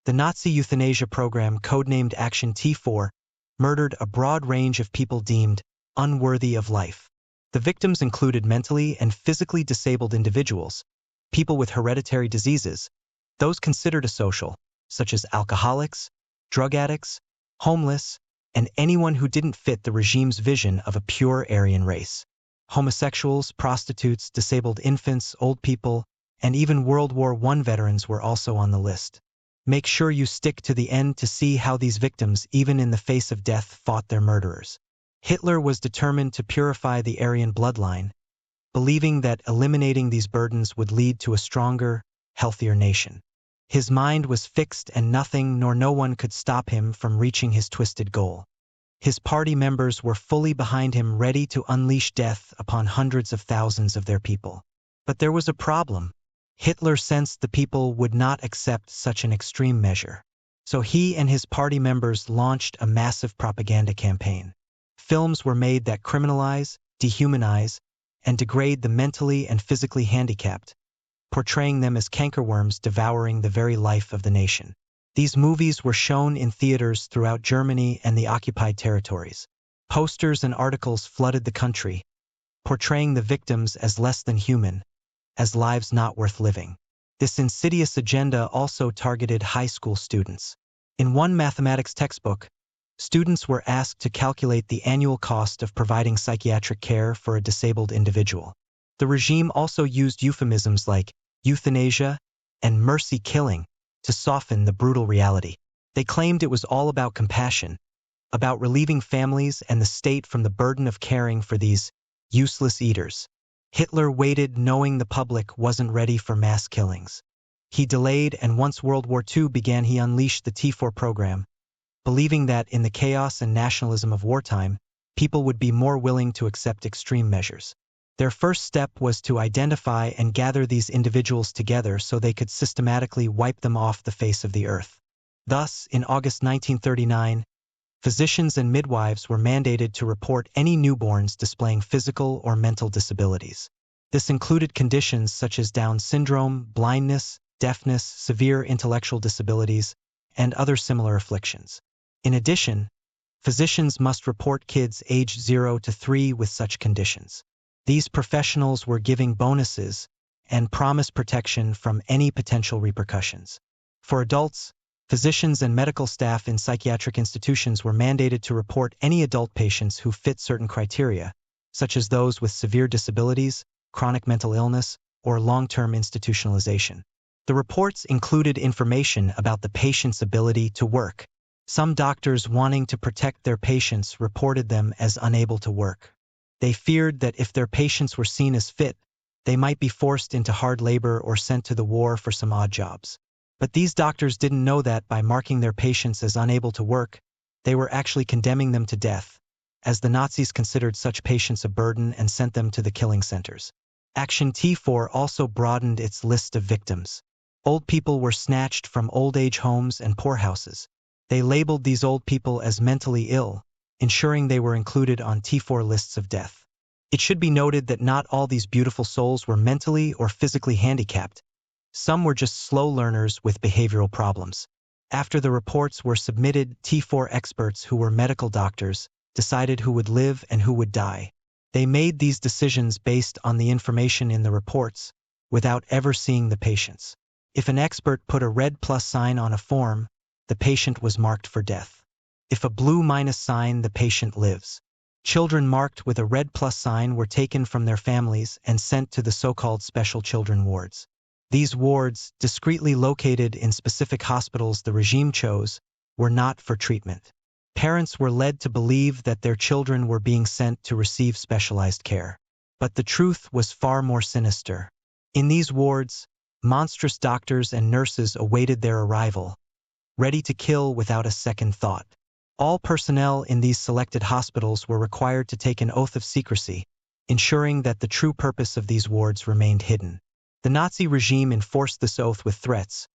The Nazi Euthanasia Program, codenamed Aktion T4, murdered a broad range of people deemed unworthy of life. The victims included mentally and physically disabled individuals, people with hereditary diseases, those considered asocial, such as alcoholics, drug addicts, homeless, and anyone who didn't fit the regime's vision of a pure Aryan race. Homosexuals, prostitutes, disabled infants, old people, and even World War I veterans were also on the list. Make sure you stick to the end to see how these victims, even in the face of death, fought their murderers. Hitler was determined to purify the Aryan bloodline, believing that eliminating these burdens would lead to a stronger, healthier nation. His mind was fixed and nothing nor no one could stop him from reaching his twisted goal. His party members were fully behind him, ready to unleash death upon hundreds of thousands of their people. But there was a problem. Hitler sensed the people would not accept such an extreme measure. So he and his party members launched a massive propaganda campaign. Films were made that criminalize, dehumanize, and degrade the mentally and physically handicapped, portraying them as cankerworms devouring the very life of the nation. These movies were shown in theaters throughout Germany and the occupied territories. Posters and articles flooded the country, portraying the victims as less than human, as lives not worth living. This insidious agenda also targeted high school students. In one mathematics textbook, students were asked to calculate the annual cost of providing psychiatric care for a disabled individual. The regime also used euphemisms like euthanasia and mercy killing to soften the brutal reality. They claimed it was all about compassion, about relieving families and the state from the burden of caring for these useless eaters. Hitler waited, knowing the public wasn't ready for mass killings. He delayed, and once World War II began, he unleashed the T4 program, believing that in the chaos and nationalism of wartime, people would be more willing to accept extreme measures. Their first step was to identify and gather these individuals together so they could systematically wipe them off the face of the earth. Thus, in August 1939, physicians and midwives were mandated to report any newborns displaying physical or mental disabilities. This included conditions such as Down syndrome, blindness, deafness, severe intellectual disabilities, and other similar afflictions. In addition, physicians must report kids aged 0 to 3 with such conditions. These professionals were giving bonuses and promised protection from any potential repercussions. For adults, physicians and medical staff in psychiatric institutions were mandated to report any adult patients who fit certain criteria, such as those with severe disabilities, chronic mental illness, or long-term institutionalization. The reports included information about the patient's ability to work. Some doctors, wanting to protect their patients, reported them as unable to work. They feared that if their patients were seen as fit, they might be forced into hard labor or sent to the war for some odd jobs. But these doctors didn't know that by marking their patients as unable to work, they were actually condemning them to death, as the Nazis considered such patients a burden and sent them to the killing centers. Aktion T4 also broadened its list of victims. Old people were snatched from old age homes and poorhouses. They labeled these old people as mentally ill, ensuring they were included on T4 lists of death. It should be noted that not all these beautiful souls were mentally or physically handicapped. Some were just slow learners with behavioral problems. After the reports were submitted, T4 experts, who were medical doctors, decided who would live and who would die. They made these decisions based on the information in the reports, without ever seeing the patients. If an expert put a red plus sign on a form, the patient was marked for death. If a blue minus sign, the patient lives. Children marked with a red plus sign were taken from their families and sent to the so-called special children wards. These wards, discreetly located in specific hospitals the regime chose, were not for treatment. Parents were led to believe that their children were being sent to receive specialized care. But the truth was far more sinister. In these wards, monstrous doctors and nurses awaited their arrival, ready to kill without a second thought. All personnel in these selected hospitals were required to take an oath of secrecy, ensuring that the true purpose of these wards remained hidden. The Nazi regime enforced this oath with threats,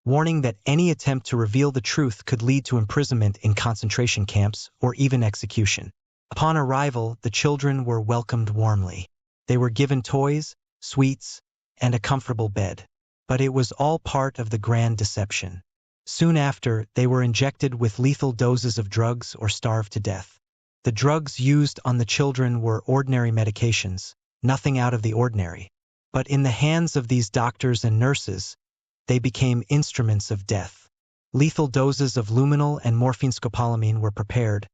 warning that any attempt to reveal the truth could lead to imprisonment in concentration camps or even execution. Upon arrival, the children were welcomed warmly. They were given toys, sweets, and a comfortable bed. But it was all part of the grand deception. Soon after, they were injected with lethal doses of drugs or starved to death. The drugs used on the children were ordinary medications, nothing out of the ordinary. But in the hands of these doctors and nurses, they became instruments of death. Lethal doses of luminal and morphine scopolamine were prepared,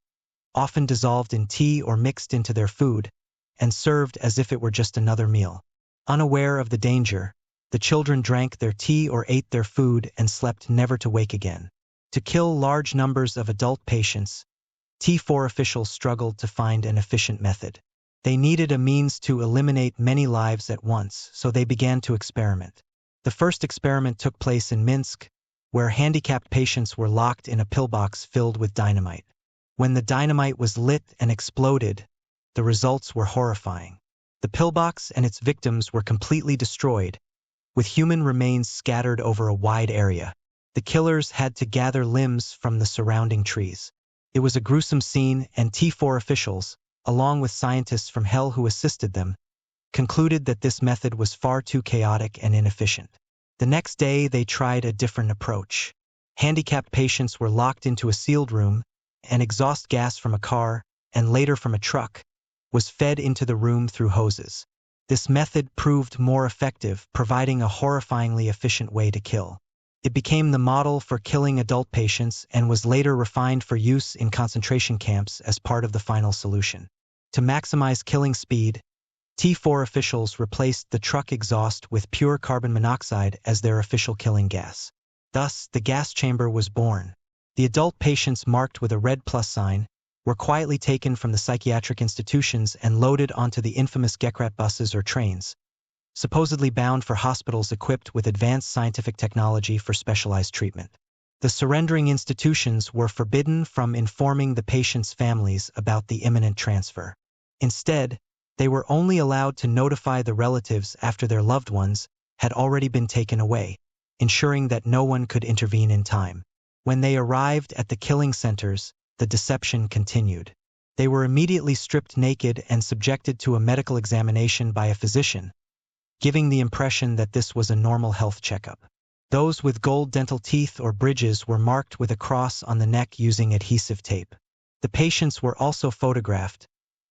often dissolved in tea or mixed into their food, and served as if it were just another meal. Unaware of the danger, the children drank their tea or ate their food and slept never to wake again. To kill large numbers of adult patients, T4 officials struggled to find an efficient method. They needed a means to eliminate many lives at once, so they began to experiment. The first experiment took place in Minsk, where handicapped patients were locked in a pillbox filled with dynamite. When the dynamite was lit and exploded, the results were horrifying. The pillbox and its victims were completely destroyed, with human remains scattered over a wide area. The killers had to gather limbs from the surrounding trees. It was a gruesome scene, and T4 officials, along with scientists from hell who assisted them, concluded that this method was far too chaotic and inefficient. The next day, they tried a different approach. Handicapped patients were locked into a sealed room, and exhaust gas from a car, and later from a truck, was fed into the room through hoses. This method proved more effective, providing a horrifyingly efficient way to kill. It became the model for killing adult patients and was later refined for use in concentration camps as part of the final solution. To maximize killing speed, T4 officials replaced the truck exhaust with pure carbon monoxide as their official killing gas. Thus, the gas chamber was born. The adult patients marked with a red plus sign were quietly taken from the psychiatric institutions and loaded onto the infamous Gekrat buses or trains, supposedly bound for hospitals equipped with advanced scientific technology for specialized treatment. The surrendering institutions were forbidden from informing the patients' families about the imminent transfer. Instead, they were only allowed to notify the relatives after their loved ones had already been taken away, ensuring that no one could intervene in time. When they arrived at the killing centers, the deception continued. They were immediately stripped naked and subjected to a medical examination by a physician, giving the impression that this was a normal health checkup. Those with gold dental teeth or bridges were marked with a cross on the neck using adhesive tape. The patients were also photographed,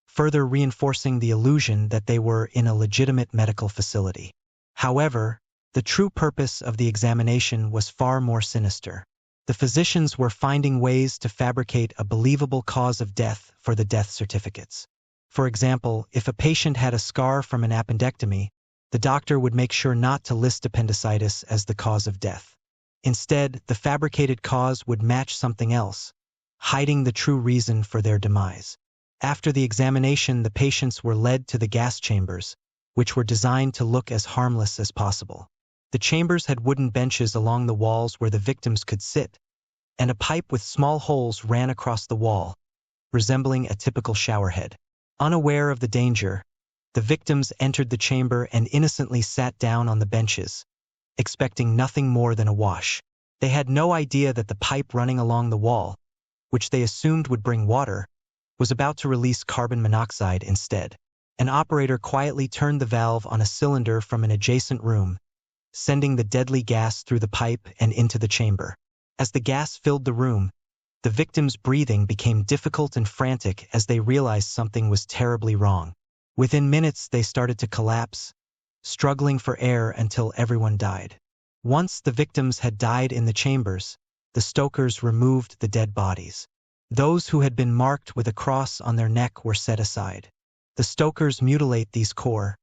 further reinforcing the illusion that they were in a legitimate medical facility. However, the true purpose of the examination was far more sinister. The physicians were finding ways to fabricate a believable cause of death for the death certificates. For example, if a patient had a scar from an appendectomy, the doctor would make sure not to list appendicitis as the cause of death. Instead, the fabricated cause would match something else, hiding the true reason for their demise. After the examination, the patients were led to the gas chambers, which were designed to look as harmless as possible. The chambers had wooden benches along the walls where the victims could sit, and a pipe with small holes ran across the wall, resembling a typical showerhead. Unaware of the danger, the victims entered the chamber and innocently sat down on the benches, expecting nothing more than a wash. They had no idea that the pipe running along the wall, which they assumed would bring water, was about to release carbon monoxide instead. An operator quietly turned the valve on a cylinder from an adjacent room, sending the deadly gas through the pipe and into the chamber. As the gas filled the room, the victims' breathing became difficult and frantic as they realized something was terribly wrong. Within minutes, they started to collapse, struggling for air until everyone died. Once the victims had died in the chambers, the stokers removed the dead bodies. Those who had been marked with a cross on their neck were set aside. The stokers mutilate these core,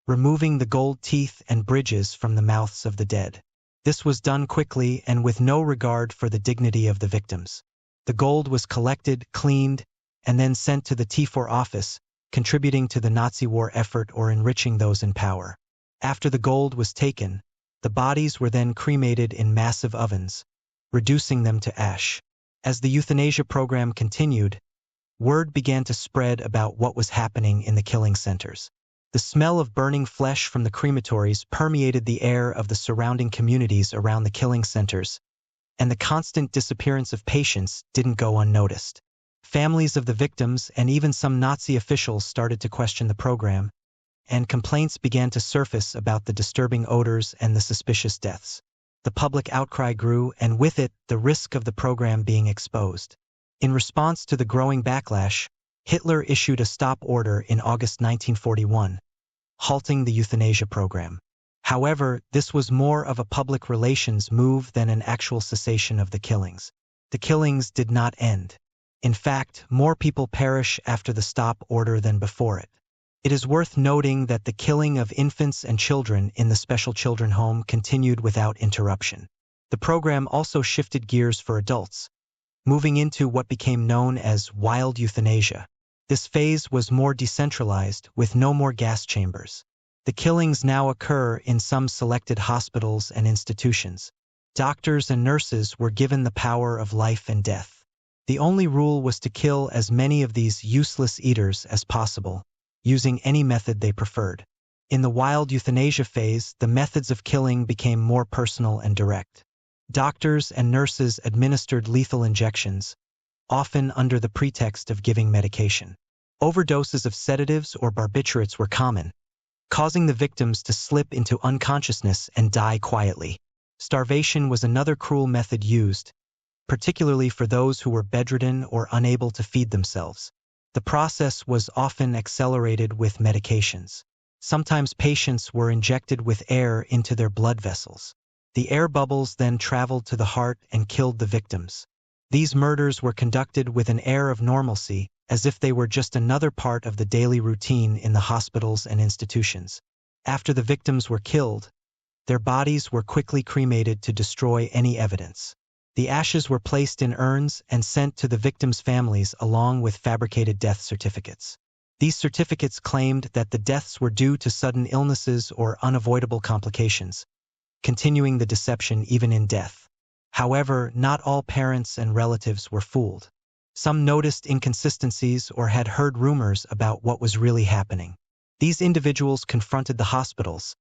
removing the gold teeth and bridges from the mouths of the dead. This was done quickly and with no regard for the dignity of the victims. The gold was collected, cleaned, and then sent to the T4 office, contributing to the Nazi war effort or enriching those in power. After the gold was taken, the bodies were then cremated in massive ovens, reducing them to ash. As the euthanasia program continued, word began to spread about what was happening in the killing centers. The smell of burning flesh from the crematories permeated the air of the surrounding communities around the killing centers, and the constant disappearance of patients didn't go unnoticed. Families of the victims and even some Nazi officials started to question the program, and complaints began to surface about the disturbing odors and the suspicious deaths. The public outcry grew, and with it, the risk of the program being exposed. In response to the growing backlash, Hitler issued a stop order in August 1941, halting the euthanasia program. However, this was more of a public relations move than an actual cessation of the killings. The killings did not end. In fact, more people perish after the stop order than before it. It is worth noting that the killing of infants and children in the Special Children Home continued without interruption. The program also shifted gears for adults, moving into what became known as wild euthanasia. This phase was more decentralized, with no more gas chambers. The killings now occur in some selected hospitals and institutions. Doctors and nurses were given the power of life and death. The only rule was to kill as many of these useless eaters as possible, using any method they preferred. In the wild euthanasia phase, the methods of killing became more personal and direct. Doctors and nurses administered lethal injections, often under the pretext of giving medication. Overdoses of sedatives or barbiturates were common, causing the victims to slip into unconsciousness and die quietly. Starvation was another cruel method used, particularly for those who were bedridden or unable to feed themselves. The process was often accelerated with medications. Sometimes patients were injected with air into their blood vessels. The air bubbles then traveled to the heart and killed the victims. These murders were conducted with an air of normalcy, as if they were just another part of the daily routine in the hospitals and institutions. After the victims were killed, their bodies were quickly cremated to destroy any evidence. The ashes were placed in urns and sent to the victims' families along with fabricated death certificates. These certificates claimed that the deaths were due to sudden illnesses or unavoidable complications, continuing the deception even in death. However, not all parents and relatives were fooled. Some noticed inconsistencies or had heard rumors about what was really happening. These individuals confronted the hospitals,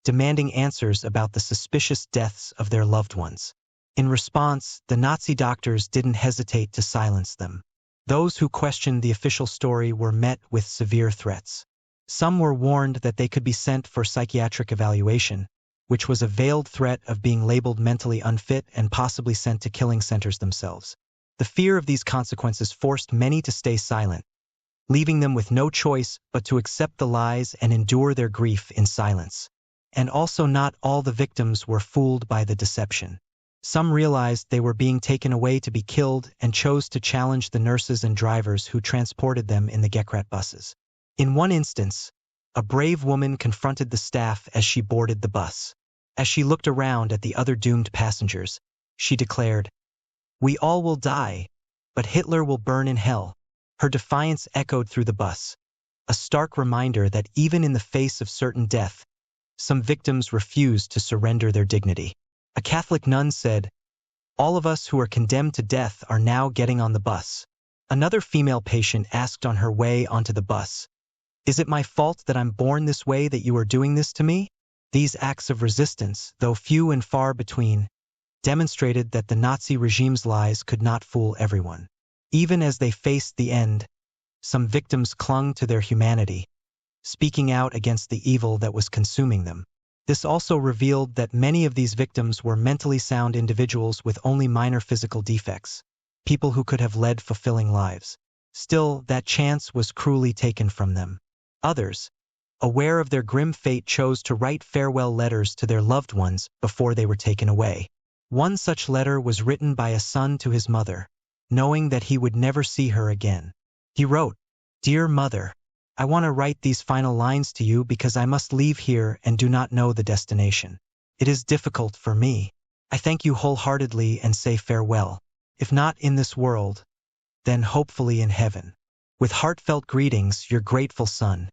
demanding answers about the suspicious deaths of their loved ones. In response, the Nazi doctors didn't hesitate to silence them. Those who questioned the official story were met with severe threats. Some were warned that they could be sent for psychiatric evaluation, which was a veiled threat of being labeled mentally unfit and possibly sent to killing centers themselves. The fear of these consequences forced many to stay silent, leaving them with no choice but to accept the lies and endure their grief in silence. And also not all the victims were fooled by the deception. Some realized they were being taken away to be killed and chose to challenge the nurses and drivers who transported them in the Gekrat buses. In one instance, a brave woman confronted the staff as she boarded the bus. As she looked around at the other doomed passengers, she declared, "We all will die, but Hitler will burn in hell." Her defiance echoed through the bus, a stark reminder that even in the face of certain death, some victims refused to surrender their dignity. A Catholic nun said, "All of us who are condemned to death are now getting on the bus." Another female patient asked on her way onto the bus, "Is it my fault that I'm born this way that you are doing this to me?" These acts of resistance, though few and far between, demonstrated that the Nazi regime's lies could not fool everyone. Even as they faced the end, some victims clung to their humanity, speaking out against the evil that was consuming them. This also revealed that many of these victims were mentally sound individuals with only minor physical defects, people who could have led fulfilling lives. Still, that chance was cruelly taken from them. Others, aware of their grim fate, chose to write farewell letters to their loved ones before they were taken away. One such letter was written by a son to his mother, knowing that he would never see her again. He wrote, "Dear Mother, I want to write these final lines to you because I must leave here and do not know the destination. It is difficult for me. I thank you wholeheartedly and say farewell. If not in this world, then hopefully in heaven. With heartfelt greetings, your grateful son."